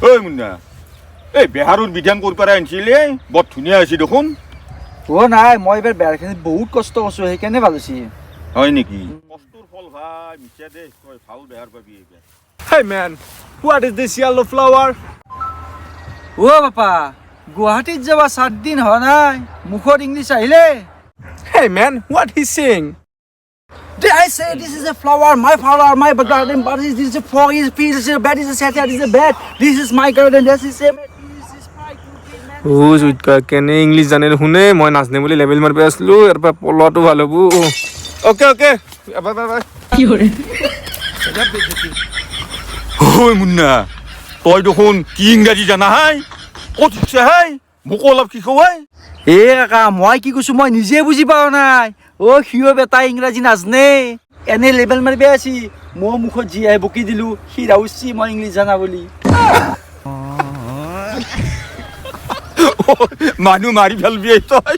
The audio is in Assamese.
ঐ মুন্না এই বেহাৰৰ বিধান ক'ৰ পৰা আনিছিলে বৰ ধুনীয়া হৈছে দেখোন নাই মই এইবাৰ বেহাৰখিনি বহুত কষ্ট কৰিছোঁ সেইকাৰণে ভাল হৈছে হয় নেকি কষ্টৰ ফল ভাই মিছা দে তই ভাল বেহাৰ পাবি এইবাৰ Hey man, what is this yellow flower? বাপা গুৱাহাটীত যাবা 7 দিন হোৱা নাই মুখত ইংলিছ আহিলে Hey man, what he's saying? I say this is a flower, my garden, but this is a frog, this is a bed, this is a set, this is a bed, this is my garden, this is a this is my Oh, Zutka, কেনে ইংলিছ জানে শুনে মই নাজনে বুলি লেভেল মাৰিব আছিলো ইয়াৰ পৰা পলোৱাটো ভাল হ'ব ওকে বাই বাই কি কৰে ঐ মুন্না তই দেখোন কি ইংৰাজী জানা হাই ক'ত শিকছে হাই মোকো অলপ শিকোৱাই কাকা মই কি কৈছো মই নিজে বুজি পাওঁ নাই সিও বেটা ইংৰাজী নাজনে এনে লেবেল মাৰিব আছি মই মুখত যি আহি বকি দিলো সি ৰাউচি মই ইংলিছ জানা বুলি মানুহ মাৰি পেলবি তই